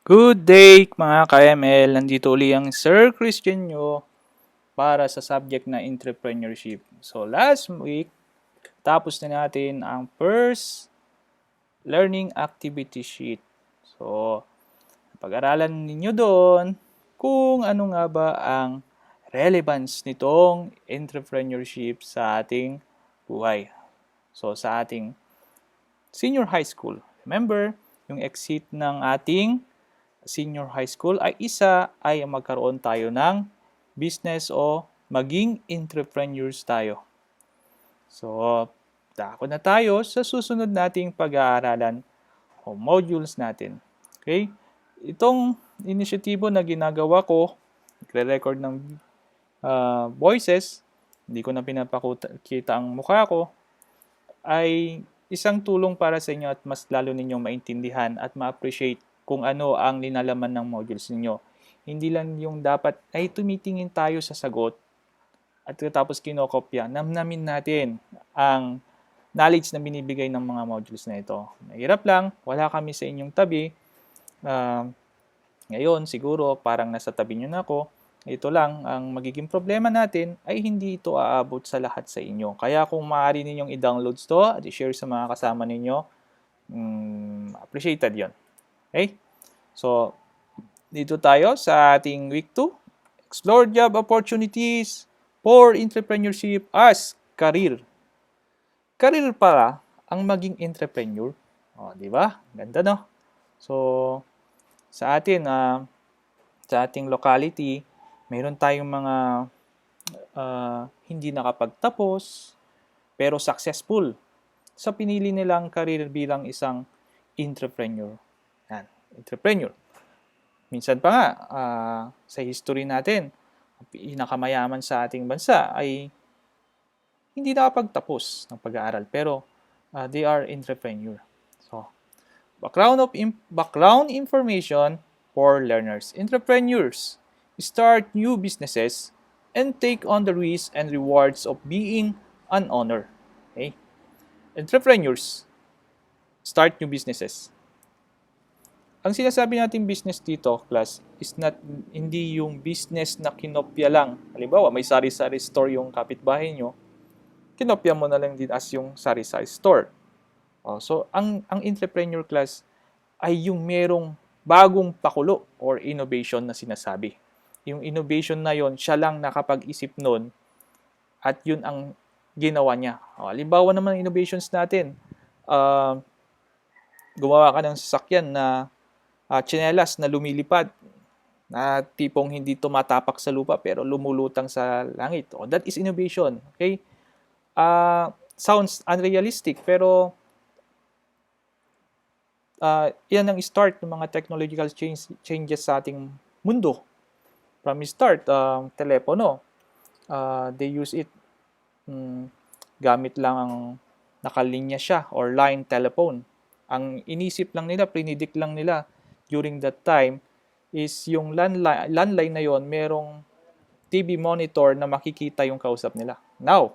Good day mga ka-ML! Nandito uli ang Sir Christian nyo para sa subject na entrepreneurship. So last week, tapos na natin ang first learning activity sheet. So, pag-aralan ninyo doon kung ano nga ba ang relevance nitong entrepreneurship sa ating buhay. So, sa ating senior high school. Remember, yung exit ng ating senior high school ay magkaroon tayo ng business o maging entrepreneurs tayo. So, dako na tayo sa susunod nating pag-aaralan o modules natin. Okay? Itong inisyatibo na ginagawa ko, nagre-record ng voices, hindi ko na pinapakita ang mukha ko, ay isang tulong para sa inyo at mas lalo ninyong maintindihan at ma-appreciate kung ano ang linalaman ng modules ninyo. Hindi lang yung dapat ay tumitingin tayo sa sagot at tapos kinokopya. Namnamin natin ang knowledge na binibigay ng mga modules na ito. Mahirap lang, wala kami sa inyong tabi. Ngayon, siguro parang nasa tabi nyo na ako. Ito lang, ang magiging problema natin ay hindi ito aabot sa lahat sa inyo. Kaya kung maaari ninyong i-download ito at i-share sa mga kasama ninyo, appreciated yon. Okay? So, dito tayo sa ating week 2. Explore job opportunities for entrepreneurship as career. Career para ang maging entrepreneur. O, di ba? Ganda, no? So, sa atin, sa ating locality, mayroon tayong mga hindi nakapagtapos, pero successful sa pinili nilang career bilang isang entrepreneur. Yan, entrepreneur. Minsan pa nga, sa history natin, ang pinakamayaman sa ating bansa ay hindi nakapagtapos ng pag-aaral, pero they are entrepreneur. So, background information for learners. Entrepreneurs start new businesses and take on the risks and rewards of being an owner. Okay? Entrepreneurs start new businesses. Ang sinasabi natin business dito, class, is hindi yung business na kinopya lang. Halimbawa, may sari-sari store yung kapitbahay nyo, kinopya mo na lang din as yung sari-sari store. So, ang entrepreneur class ay yung merong bagong pakulo or innovation na sinasabi. Yung innovation na yon, siya lang nakapag-isip nun at yun ang ginawa niya. Halimbawa naman ang innovations natin, gumawa ka ng sasakyan na tsinelas na lumilipad, na tipong hindi tumatapak sa lupa pero lumulutang sa langit. That is innovation. Okay? Sounds unrealistic pero yan ang start ng mga technological changes sa ating mundo. From start, telepono, they use it, gamit lang ang nakalinya siya or line telephone. Ang inisip lang nila, prinidik lang nila during that time is yung landline na yon merong TV monitor na makikita yung kausap nila. Now,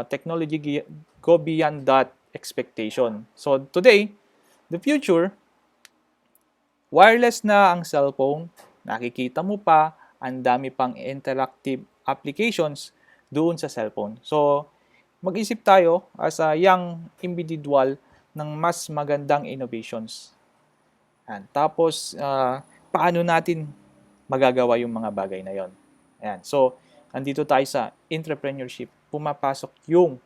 technology go beyond that expectation. So today, the future, wireless na ang cellphone, nakikita mo pa, ang dami pang interactive applications doon sa cellphone. So, mag-isip tayo as a young individual ng mas magandang innovations. Tapos, paano natin magagawa yung mga bagay na yon? So, andito tayo sa entrepreneurship. Pumapasok yung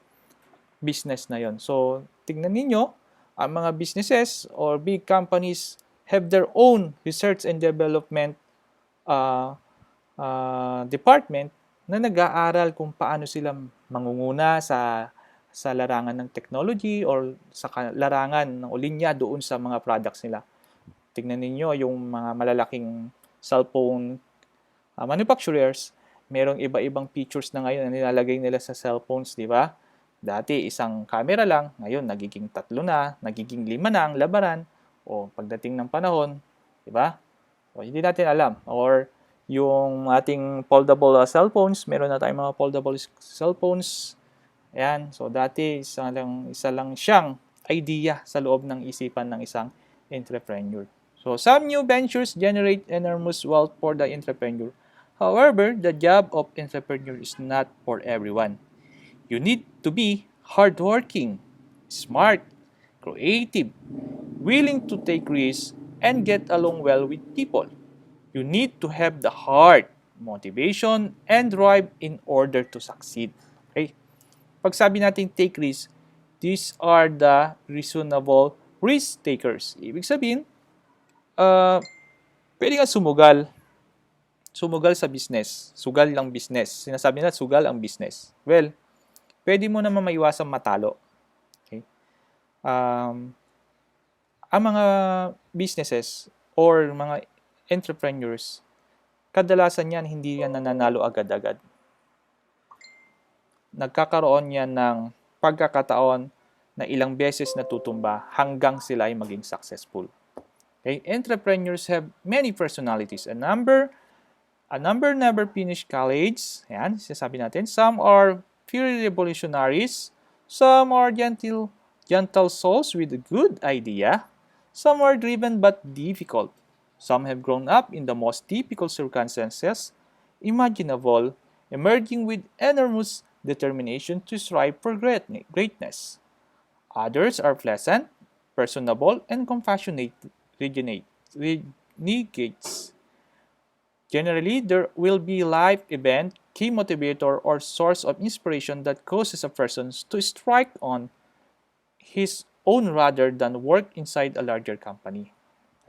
business na yon. So, tingnan ninyo, ang mga businesses or big companies have their own research and development department na nag-aaral kung paano sila mangunguna sa larangan ng technology or sa larangan ng linya doon sa mga products nila. Tingnan ninyo yung mga malalaking cellphone manufacturers, merong iba-ibang features na ngayon na nilalagay nila sa cellphones, di ba? Dati isang camera lang, ngayon nagiging 3 na, nagiging 5 na ang labanan, o pagdating ng panahon, di ba? O hindi natin alam. Or yung ating foldable cellphones, meron na tayong mga foldable cellphones. Ayan, so dati isa lang siyang idea sa loob ng isipan ng isang entrepreneur. So some new ventures generate enormous wealth for the entrepreneur. However, the job of entrepreneur is not for everyone. You need to be hardworking, smart, creative, willing to take risks, and get along well with people. You need to have the heart, motivation, and drive in order to succeed. Okay? Pag sabi natin take risks, these are the reasonable risk takers. Ibig sabihin, uh, pwede kang sumugal. Sumugal sa business. Sugal lang business. Sinasabi nila, sugal ang business. Well, pwede mo naman maiwasang matalo. Okay? Ang mga businesses or mga entrepreneurs, kadalasan yan, hindi yan nananalo agad-agad. Nagkakaroon yan ng pagkakataon na ilang beses natutumba hanggang sila ay maging successful. Okay? Entrepreneurs have many personalities. A number never finished college. Ayan, sinasabi natin. Some are purely revolutionaries. Some are gentle souls with a good idea. Some are driven but difficult. Some have grown up in the most difficult circumstances imaginable, emerging with enormous determination to strive for greatness. Others are pleasant, personable, and compassionate renegades. Generally, there will be life event, key motivator, or source of inspiration that causes a person to strike on his own rather than work inside a larger company.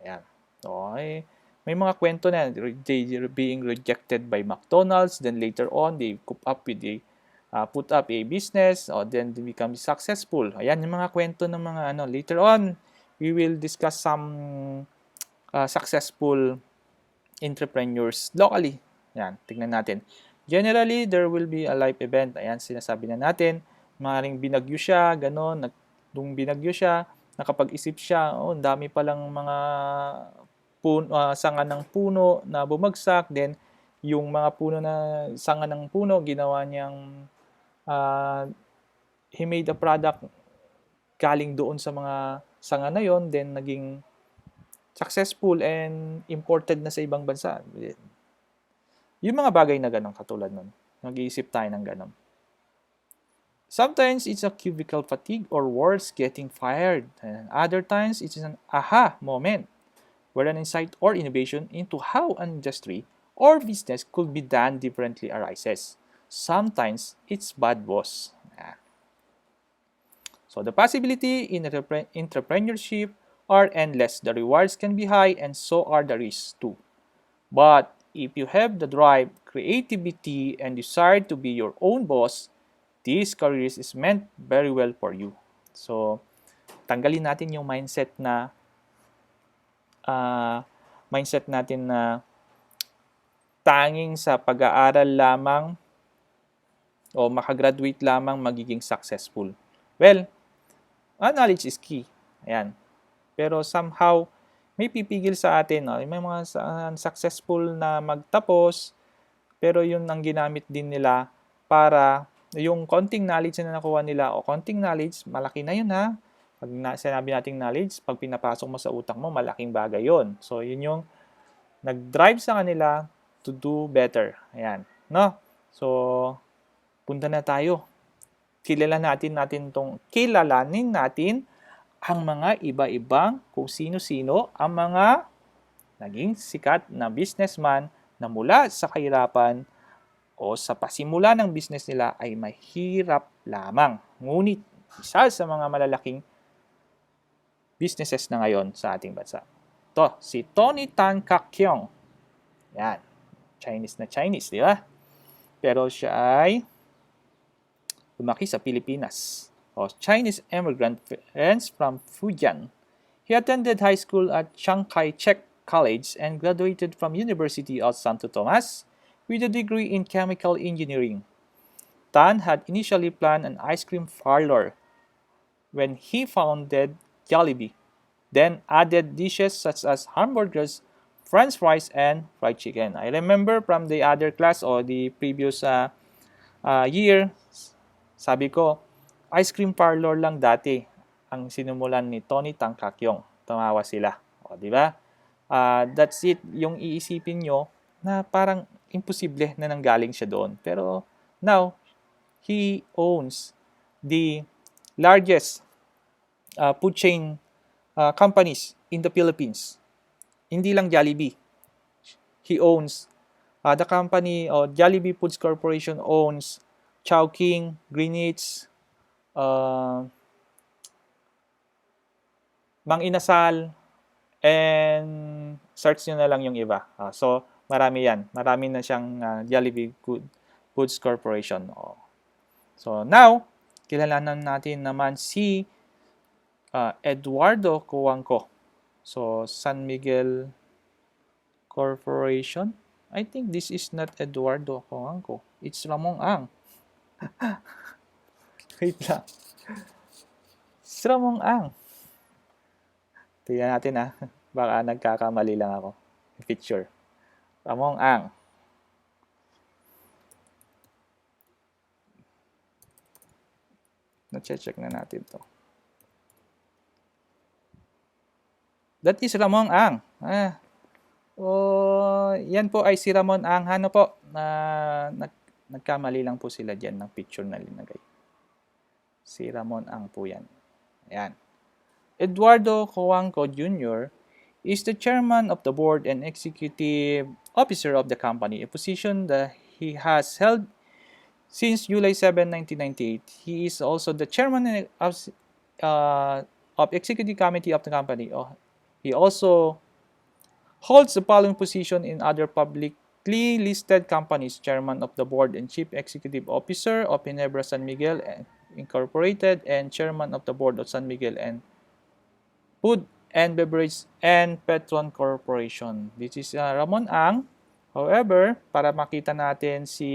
Ayan. Okay. May mga kwento na they being rejected by McDonald's, then later on they put up a business, or then they become successful. Ayan yung mga kwento ng mga later on we will discuss some successful entrepreneurs locally. Ayan, tignan natin. Generally, there will be a life event. Ayan, sinasabi na natin. Maaaring binagyo siya, ganon. Nung binagyo siya, nakapag-isip siya, ang dami palang mga sanga ng puno na bumagsak. Then, yung mga puno na sanga ng puno, ginawa niyang he made a product galing doon sa mga sanga na yon, then naging successful and imported na sa ibang bansa. Yung mga bagay na ganun, katulad nun. Nag-iisip tayo ng ganun. Sometimes it's a cubicle fatigue or worse, getting fired. And other times it's an aha moment where an insight or innovation into how an industry or business could be done differently arises. Sometimes it's bad boss. So the possibility in entrepreneurship are endless. The rewards can be high and so are the risks too. But if you have the drive, creativity, and desire to be your own boss, this career is meant very well for you. So, tanggalin natin yung mindset natin na tanging sa pag-aaral lamang o makagraduate lamang magiging successful. Well, knowledge is key. Ayan. Pero somehow, may pipigil sa atin. May mga successful na magtapos, pero yun ang ginamit din nila para yung konting knowledge na nakuha nila o konting knowledge, malaki na yun ha. Pag sinabi nating knowledge, pag pinapasok mo sa utak mo, malaking bagay yun. So, yun yung nag-drive sa kanila to do better. Ayan. No? So, punta na tayo. Kilalanin natin ang mga iba-ibang kung sino-sino ang mga naging sikat na businessman na mula sa kahirapan o sa pasimula ng business nila ay mahirap lamang. Ngunit isa sa mga malalaking businesses na ngayon sa ating bansa. Ito, si Tony Tan Kak-kyong. Yan. Chinese na Chinese, di ba? Pero siya ay lumaki sa Pilipinas. Chinese immigrant parents from Fujian. He attended high school at Chiang Kai-shek College and graduated from University of Santo Tomas with a degree in chemical engineering. Tan had initially planned an ice cream parlor when he founded Jollibee, then added dishes such as hamburgers, french fries, and fried chicken. I remember from the other class or the previous year, sabi ko, ice cream parlor lang dati ang sinimulan ni Tony Tan Kak-kyong. tumawa sila. O, di ba? That's it. Yung iisipin nyo na parang imposible na nanggaling siya doon. Pero now, he owns the largest food chain companies in the Philippines. Hindi lang Jollibee. He owns the company, Jollibee Foods Corporation owns Chowking, Greenwich, Mang Inasal, and search nyo na lang yung iba. So, marami yan. Marami na siyang Jollibee Foods Corporation. So, now, kilalanan natin naman si Eduardo Cuangco. So, San Miguel Corporation. I think this is not Eduardo Cuangco. It's Ramon Ang. Wait lang. It's Ramon Ang. Tingnan natin Baka nagkakamali lang ako. Picture. Ramon Ang. Na-check na natin to. That is Ramon Ang. Yan po ay si Ramon Ang. Ano po? Nagkamali lang po sila dyan ng picture na linagay. Si Ramon Ang po yan. Ayan. Eduardo Cuangco Jr. is the chairman of the board and executive officer of the company, a position that he has held since July 7, 1998. He is also the chairman of executive committee of the company. He also holds the following position in other publicly listed companies: chairman of the board and chief executive officer of Ginebra San Miguel Incorporated, and chairman of the board of San Miguel and Food and Beverage and Petron Corporation. This is Ramon Ang. However, para makita natin si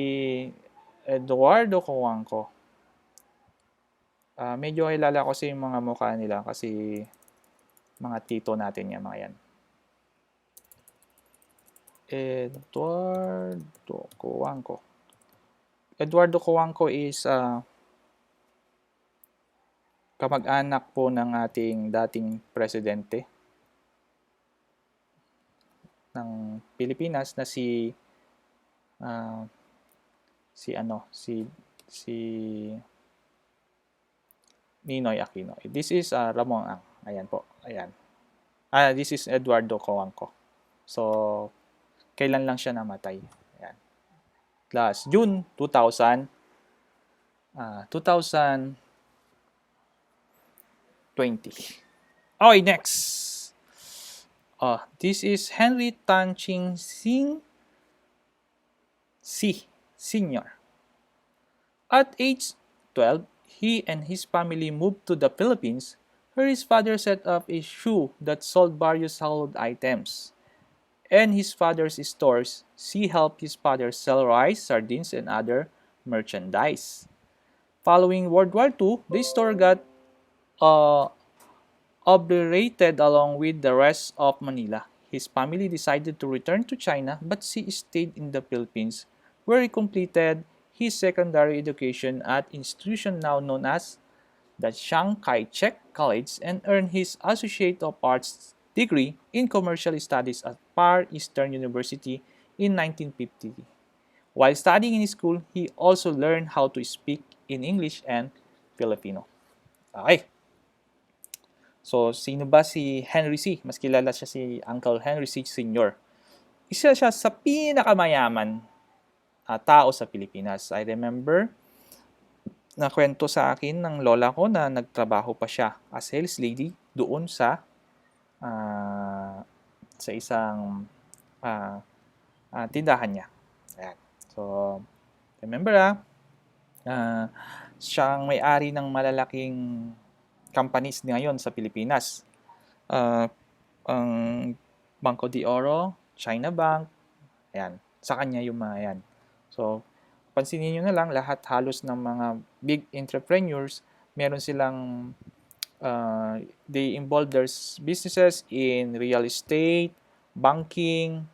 Eduardo Cuangco, medyo kilala ko sa yung mga mukha nila kasi mga tito natin yan, mga yan. Eduardo Cuangco. Eduardo Cuangco is kamag-anak po ng ating dating presidente ng Pilipinas na si Ninoy Aquino. This is Ramon Ang. Ayan po. Ayan. This is Eduardo Cuangco. So, kailan lang siya namatay? Ayan. Last June 2020. Okay, next. This is Henry Tan Ching Sing Sr. At age 12, he and his family moved to the Philippines, where his father set up a shoe that sold various household items. And his father's stores, he helped his father sell rice, sardines, and other merchandise. Following World War II, the store got obliterated along with the rest of Manila. His family decided to return to China, but he stayed in the Philippines, where he completed his secondary education at institution now known as the Chiang Kai-shek College, and earned his Associate of Arts degree in Commercial Studies at Far Eastern University in 1950. While studying in school, he also learned how to speak in English and Filipino. Okay. So, sino ba si Henry C? Mas kilala siya si Uncle Henry C. Sr. Isa siya sa pinakamayaman tao sa Pilipinas. I remember na kwento sa akin ng lola ko na nagtrabaho pa siya as sales lady doon sa isang tindahan niya. Ayan. So, remember siyang may-ari ng malalaking companies ngayon sa Pilipinas. Ang Banco de Oro, China Bank, ayan. Sa kanya yung mga yan. So, pansinin nyo na lang, lahat halos ng mga big entrepreneurs, meron silang, they involve their businesses in real estate, banking,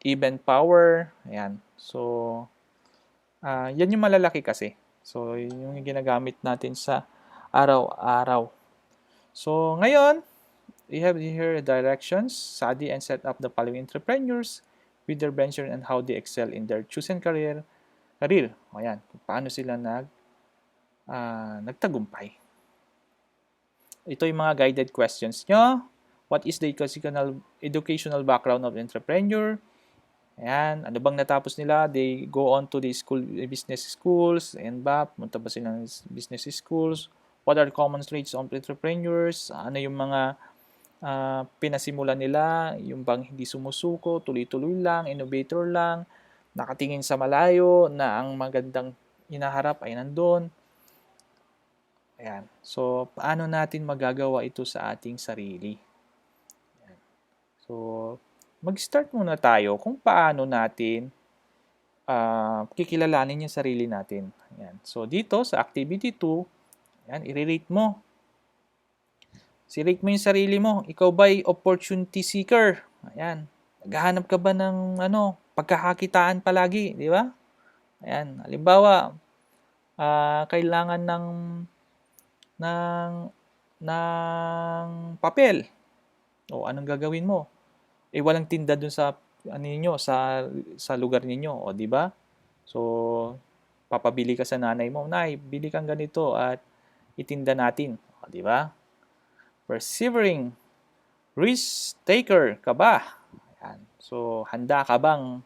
even power, ayan. So, yan yung malalaki kasi. So, yung ginagamit natin sa araw-araw. So, ngayon, we have here directions. Study and set up the following entrepreneurs with their venture and how they excel in their chosen career. O yan, kung paano sila nagtagumpay. Ito yung mga guided questions nyo. What is the educational background of entrepreneur? Ayan, ano bang natapos nila? They go on to the business schools, and ba, punta ba sila ng business schools? What are common traits of entrepreneurs? Ano yung mga pinasimulan nila? Yung bang hindi sumusuko, tuloy-tuloy lang, innovator lang, nakatingin sa malayo, na ang magandang hinaharap ay nandun. Ayan. So, paano natin magagawa ito sa ating sarili? Ayan. So, mag-start muna tayo kung paano natin kikilalanin yung sarili natin. Ayan. So, dito sa activity 2, ayan, i-rate mo. Si-rate mo yung sarili mo. Ikaw ba'y opportunity seeker? Ayan. Naghahanap ka ba ng pagkakakitaan palagi, di ba? Ayan. Halimbawa, kailangan ng papel. O anong gagawin mo? Walang tinda dun sa sa lugar ninyo, o di ba? So, papabili ka sa nanay mo, "Nay, bili kang ganito at itinda natin." O di ba? Persevering, risk taker ka ba? Ayan. So, handa ka bang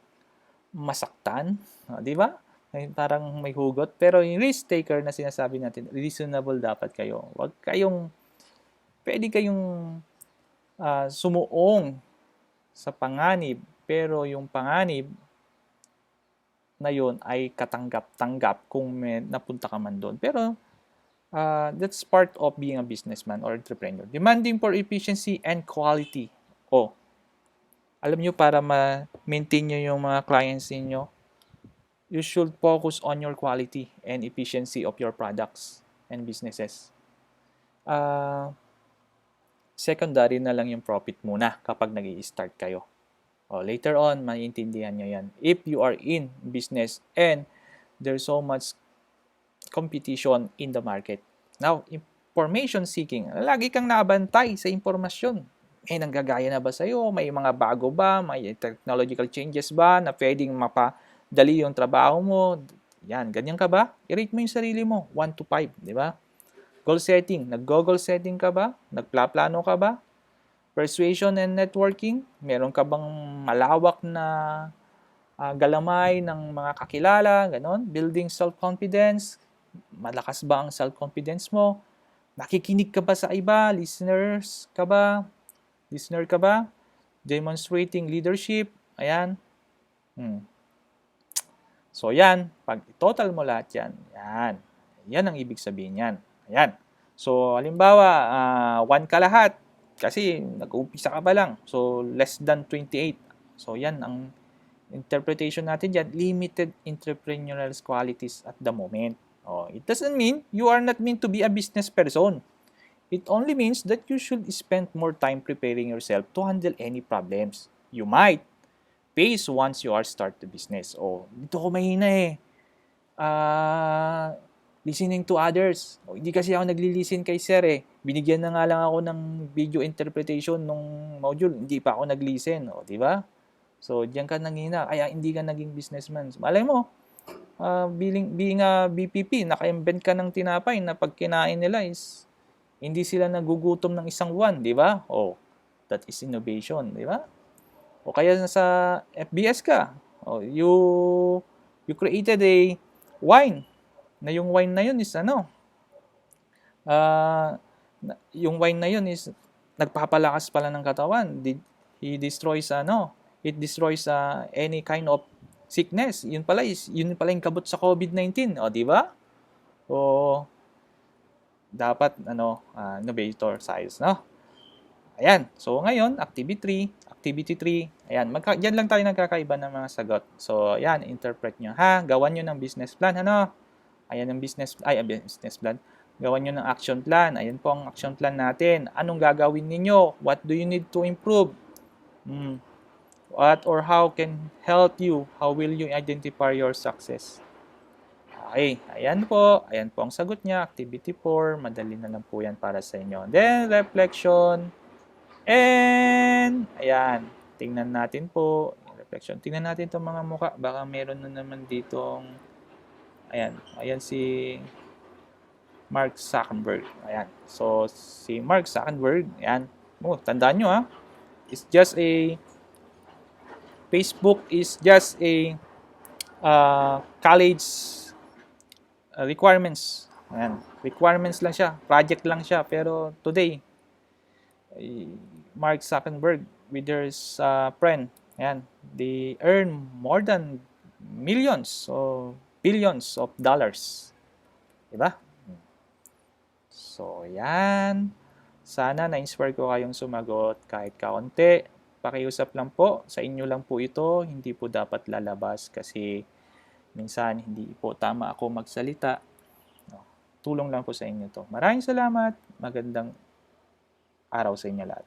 masaktan? O, di ba? Parang may hugot. Pero yung risk taker na sinasabi natin, reasonable dapat kayo. Pwede kayong sumuong sa panganib, pero yung panganib na yun ay katanggap-tanggap kung may napunta ka man doon. Pero that's part of being a businessman or entrepreneur. Demanding for efficiency and quality. Alam nyo, para ma-maintain nyo yung mga clients niyo, you should focus on your quality and efficiency of your products and businesses. Secondary na lang yung profit muna kapag nag-i-start kayo. Later on, maiintindihan nyo yan. If you are in business and there's so much competition in the market. Now, information seeking. Lagi kang nabantay sa impormasyon. May nanggagaya na ba sa'yo? May mga bago ba? May technological changes ba na pwedeng mapadali yung trabaho mo? Yan, ganyan ka ba? I-rate mo yung sarili mo, 1 to 5, di ba? Goal setting. Nag-goal setting ka ba? Nagplaplano ka ba? Persuasion and networking. Meron ka bang malawak na galamay ng mga kakilala? Ganon. Building self-confidence. Malakas ba ang self-confidence mo? Nakikinig ka ba sa iba? Listener ka ba? Demonstrating leadership. Ayan. So, yan. Pag total mo lahat yan, yan ang ibig sabihin yan. Ayan. So, halimbawa, 1 ka lahat. Kasi nag-uumpisa ka pa lang. So, less than 28. So, yan ang interpretation natin dyan. Limited entrepreneurial qualities at the moment. It doesn't mean you are not meant to be a business person. It only means that you should spend more time preparing yourself to handle any problems you might face once you are start the business. Dito ko mahina listening to others. Hindi kasi ako nagli-listen kay sir Binigyan na nga lang ako ng video interpretation nung module. Hindi pa ako nag-listen. Di ba? So, diyan ka nanghina. Kaya hindi ka naging businessman. Malay mo, being a BPP, naka-embed ka ng tinapay na pag kinain nila is hindi sila nagugutom ng isang buwan, di ba? That is innovation, di ba? Kaya sa FBS ka, you created a wine. Na yung wine na yun is yung wine na yun is nagpapalakas pala ng katawan. It destroys any kind of sickness. Yun pala yung kabut sa COVID-19, di ba? Dapat innovator science, no? Ayan. So ngayon, activity 3. Ayan, diyan lang tayo nagkakaiba ng mga sagot. So, ayan, interpret nyo ha. Gawan nyo ng business plan, Ayan ang business plan. Gawan nyo ng action plan. Ayan po ang action plan natin. Anong gagawin ninyo? What do you need to improve? What or how can help you? How will you identify your success? Okay, ayan po. Ayan po ang sagot niya. Activity 4. Madali na lang po yan para sa inyo. Then, reflection. And, ayan. Tingnan natin po. Reflection. Tingnan natin itong mga mukha. Baka meron na naman ditong, ayan. Ayan si Mark Zuckerberg. Ayan. So, si Mark Zuckerberg, ayan. Oh, tandaan nyo ha. It's just a, Facebook is just a college requirements. Ayan. Requirements lang siya. Project lang siya. Pero today, Mark Zuckerberg with his friend, ayan, they earn more than millions o billions of dollars. Diba? So, yan. Sana na-inspire ko kayong sumagot kahit kaunti. Pakiusap lang po. Sa inyo lang po ito. Hindi po dapat lalabas kasi minsan hindi po tama ako magsalita. Tulong lang po sa inyo to. Maraming salamat. Magandang araw sa inyo lahat.